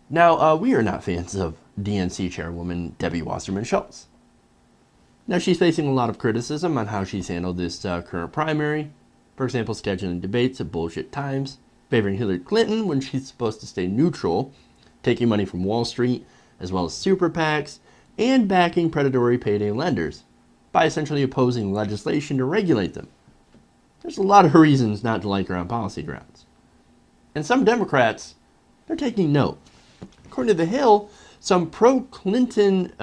Now, we are not fans of DNC chairwoman Debbie Wasserman Schultz. Now, she's facing a lot of criticism on how she's handled this current primary. For example, scheduling debates at bullshit times, favoring Hillary Clinton when she's supposed to stay neutral, taking money from Wall Street, as well as super PACs, and backing predatory payday lenders by essentially opposing legislation to regulate them. There's a lot of reasons not to like her on policy grounds. And some Democrats, they're taking note. According to The Hill, some pro-Clinton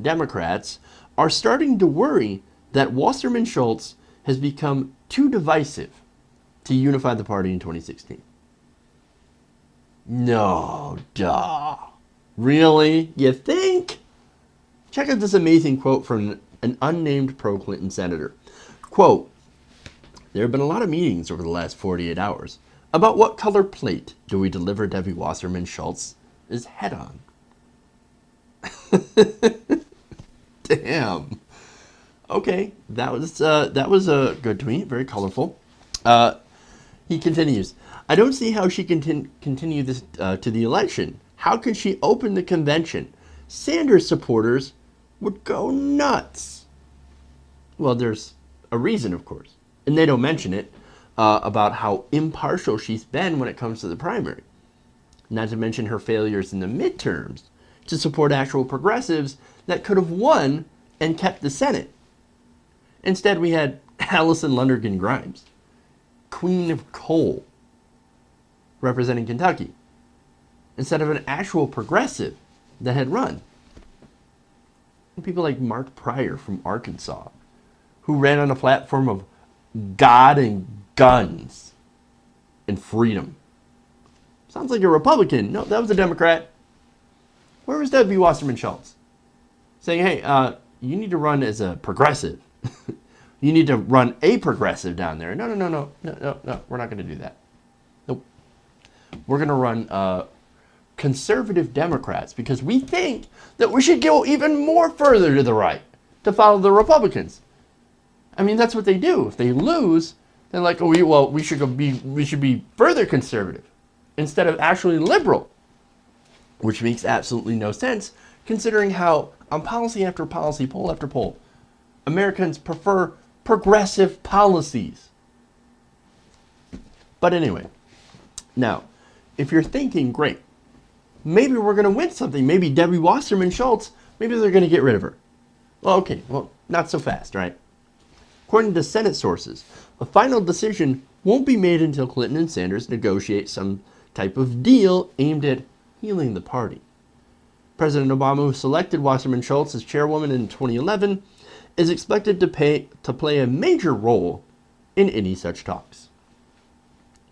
Democrats are starting to worry that Wasserman Schultz has become too divisive to unify the party in 2016. No, duh. Really? You think? Check out this amazing quote from an unnamed pro-Clinton senator. Quote, "There have been a lot of meetings over the last 48 hours about what color plate do we deliver Debbie Wasserman Schultz's head on." Damn. Okay, that was a good tweet, very colorful. He continues, "I don't see how she can continue this to the election. How can she open the convention? Sanders supporters would go nuts." Well, there's a reason, of course, and they don't mention it, about how impartial she's been when it comes to the primary. Not to mention her failures in the midterms to support actual progressives that could have won and kept the Senate. Instead, we had Allison Lundergan Grimes, Queen of Coal, representing Kentucky, instead of an actual progressive that had run. And people like Mark Pryor from Arkansas, who ran on a platform of God and guns and freedom. Sounds like a Republican. No, that was a Democrat. Where was Debbie Wasserman Schultz? Saying, hey, you need to run as a progressive. You need to run a progressive down there. No, we're not going to do that. Nope. We're going to run conservative Democrats because we think that we should go even more further to the right to follow the Republicans. I mean, that's what they do. If they lose, they're like, we should be further conservative instead of actually liberal, which makes absolutely no sense considering how on policy after policy, poll after poll, Americans prefer progressive policies. But anyway, now, if you're thinking, great, maybe we're going to win something, maybe Debbie Wasserman Schultz, maybe they're going to get rid of her. Well, okay, not so fast, right? According to Senate sources, a final decision won't be made until Clinton and Sanders negotiate some type of deal aimed at healing the party. President Obama, who selected Wasserman Schultz as chairwoman in 2011, is expected to play a major role in any such talks.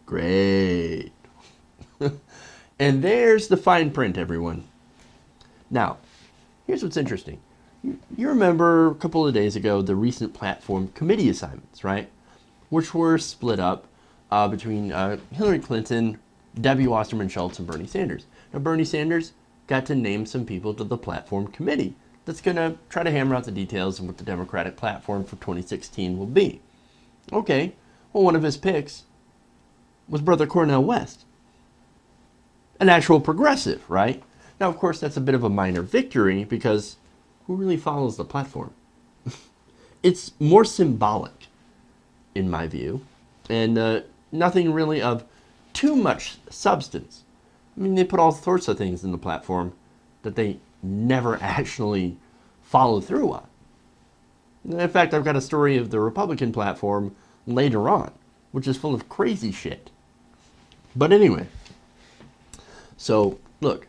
Great. And there's the fine print, everyone. Now, here's what's interesting. You remember a couple of days ago the recent platform committee assignments, right? Which were split up between Hillary Clinton, Debbie Wasserman Schultz, and Bernie Sanders. Now, Bernie Sanders got to name some people to the platform committee that's going to try to hammer out the details of what the Democratic platform for 2016 will be. Okay, well, one of his picks was Brother Cornel West, an actual progressive, right? Now, of course, that's a bit of a minor victory because who really follows the platform? It's more symbolic, in my view, and nothing really of too much substance. I mean, they put all sorts of things in the platform that they never actually follow through on. In fact, I've got a story of the Republican platform later on, which is full of crazy shit. But anyway, so look,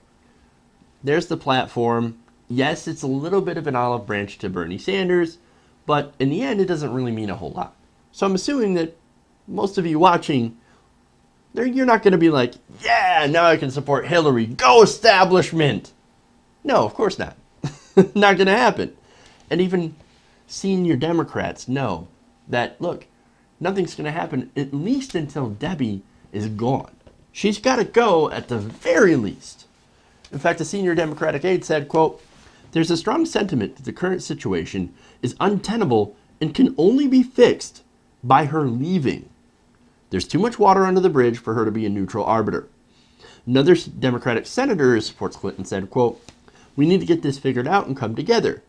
there's the platform. Yes, it's a little bit of an olive branch to Bernie Sanders, but in the end, it doesn't really mean a whole lot. So I'm assuming that most of you watching, you're not going to be like, yeah, now I can support Hillary. Go establishment. No, of course not. Not going to happen. And even senior Democrats know that, look, nothing's going to happen at least until Debbie is gone. She's got to go at the very least. In fact, a senior Democratic aide said, quote, "There's a strong sentiment that the current situation is untenable and can only be fixed by her leaving. There's too much water under the bridge for her to be a neutral arbiter. Another Democratic senator who supports Clinton said, quote, "We need to get this figured out and come together.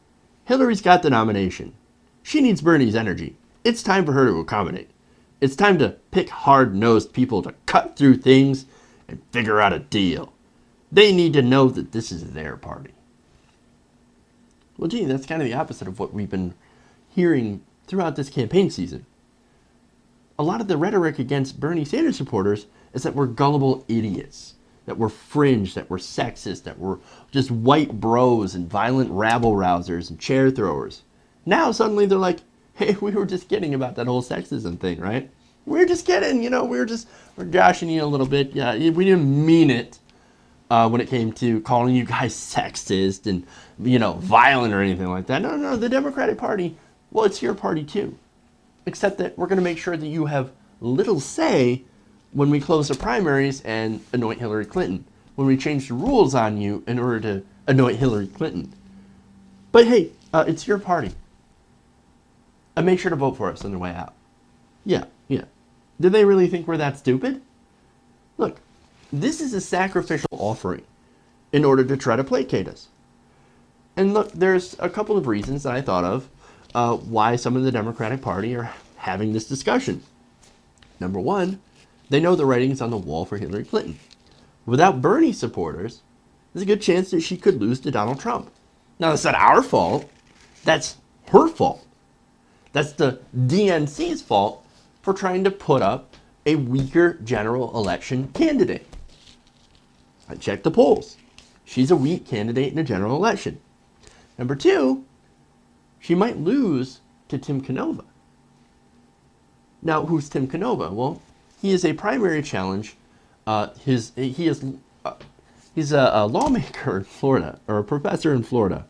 Hillary's got the nomination. She needs Bernie's energy. It's time for her to accommodate. It's time to pick hard-nosed people to cut through things and figure out a deal. They need to know that this is their party." Well, gee, that's kind of the opposite of what we've been hearing throughout this campaign season. A lot of the rhetoric against Bernie Sanders supporters is that we're gullible idiots, that we're fringe, that we're sexist, that we're just white bros and violent rabble-rousers and chair throwers. Now suddenly they're like, hey, we were just kidding about that whole sexism thing, right? We were just kidding, we're joshing you a little bit. Yeah, we didn't mean it when it came to calling you guys sexist and, violent or anything like that. No, the Democratic Party, well, it's your party too. Except that we're going to make sure that you have little say when we close the primaries and anoint Hillary Clinton, when we change the rules on you in order to anoint Hillary Clinton. But hey, it's your party. And make sure to vote for us on the way out. Yeah. Did they really think we're that stupid? Look, this is a sacrificial offering in order to try to placate us. And look, there's a couple of reasons that I thought of why some of the Democratic Party are having this discussion. Number one, they know the writing's on the wall for Hillary Clinton. Without Bernie supporters, there's a good chance that she could lose to Donald Trump. Now, that's not our fault. That's her fault. That's the DNC's fault for trying to put up a weaker general election candidate. I checked the polls. She's a weak candidate in a general election. Number two, she might lose to Tim Canova. Now, who's Tim Canova? Well, he is a primary challenge. He's a lawmaker in Florida, or a professor in Florida,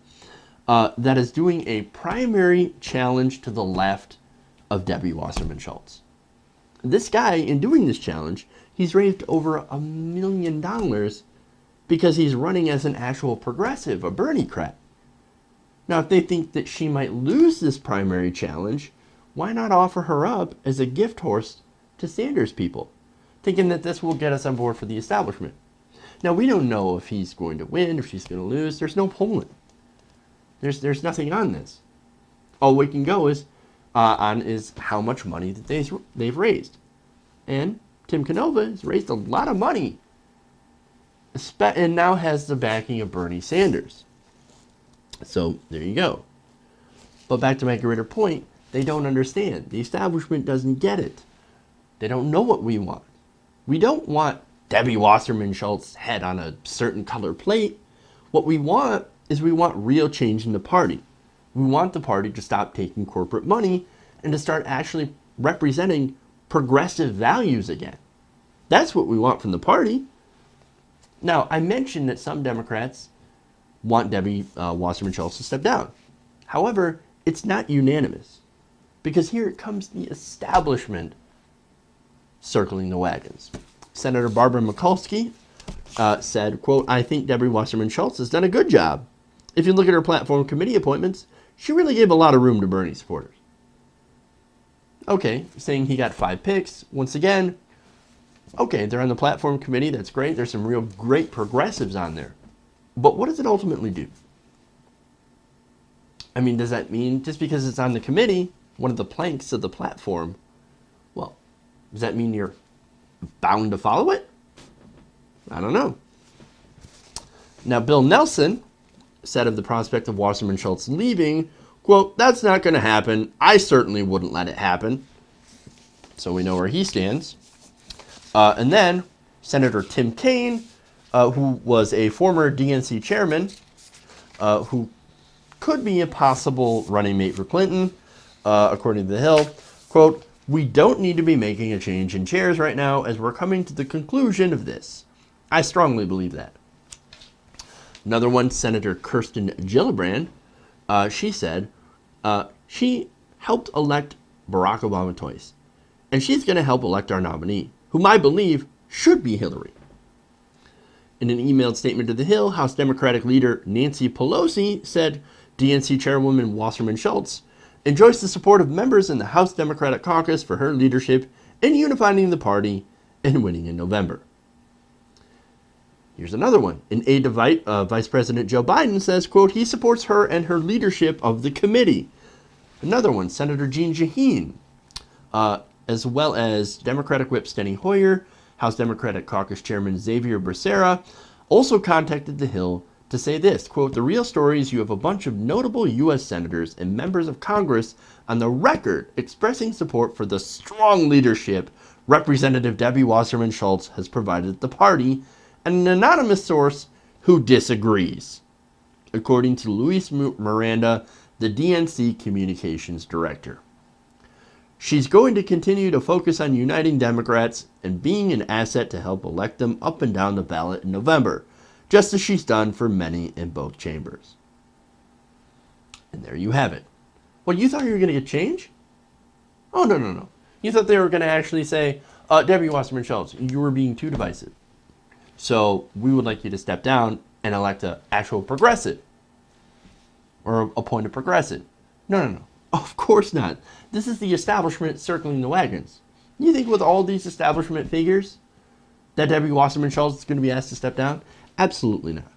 that is doing a primary challenge to the left of Debbie Wasserman Schultz. This guy, in doing this challenge, he's raised over $1 million because he's running as an actual progressive, a Bernie-crat. Now, if they think that she might lose this primary challenge, why not offer her up as a gift horse to Sanders people, thinking that this will get us on board for the establishment? Now, we don't know if he's going to win, if she's going to lose. There's no polling. There's nothing on this. All we can go is how much money that they've raised. And Tim Canova has raised a lot of money and now has the backing of Bernie Sanders. So there you go. But back to my greater point, they don't understand. The establishment doesn't get it. They don't know what we want. We don't want Debbie Wasserman Schultz's head on a certain color plate. What we want is real change in the party. We want the party to stop taking corporate money and to start actually representing progressive values again. That's what we want from the party. Now, I mentioned that some Democrats want Debbie Wasserman Schultz to step down. However, it's not unanimous, because here comes the establishment circling the wagons. Senator Barbara Mikulski said, quote, "I think Debbie Wasserman Schultz has done a good job. If you look at her platform committee appointments, she really gave a lot of room to Bernie supporters." Okay, saying he got 5 picks. Once again, okay, they're on the platform committee. That's great. There's some real great progressives on there. But what does it ultimately do? I mean, does that mean just because it's on the committee, one of the planks of the platform, well, does that mean you're bound to follow it? I don't know. Now, Bill Nelson said of the prospect of Wasserman Schultz leaving, quote, "That's not going to happen. I certainly wouldn't let it happen." So we know where he stands. And then Senator Tim Kaine, who was a former DNC chairman, who could be a possible running mate for Clinton, according to The Hill, quote, "We don't need to be making a change in chairs right now as we're coming to the conclusion of this. I strongly believe that." Another one, Senator Kirsten Gillibrand, she said she helped elect Barack Obama twice, and she's going to help elect our nominee, whom I believe should be Hillary. In an emailed statement to The Hill, House Democratic leader Nancy Pelosi said DNC Chairwoman Wasserman Schultz enjoys the support of members in the House Democratic Caucus for her leadership in unifying the party and winning in November. Here's another one. An aide to Vice President Joe Biden says, quote, he supports her and her leadership of the committee. Another one, Senator Jeanne Shaheen, as well as Democratic Whip Steny Hoyer, House Democratic Caucus Chairman Xavier Becerra, also contacted The Hill to say this, quote, the real story is you have a bunch of notable U.S. senators and members of Congress on the record expressing support for the strong leadership Representative Debbie Wasserman Schultz has provided the party, and an anonymous source who disagrees, according to Luis Miranda, the DNC communications director. She's going to continue to focus on uniting Democrats and being an asset to help elect them up and down the ballot in November, just as she's done for many in both chambers. And there you have it. What, you thought you were going to get change? Oh, no. You thought they were going to actually say, Debbie Wasserman Schultz, you were being too divisive. So we would like you to step down and elect an actual progressive or appoint a progressive. No. Of course not. This is the establishment circling the wagons. You think with all these establishment figures that Debbie Wasserman Schultz is going to be asked to step down? Absolutely not.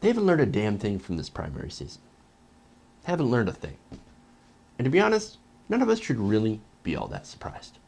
They haven't learned a damn thing from this primary season. They haven't learned a thing. And to be honest, none of us should really be all that surprised.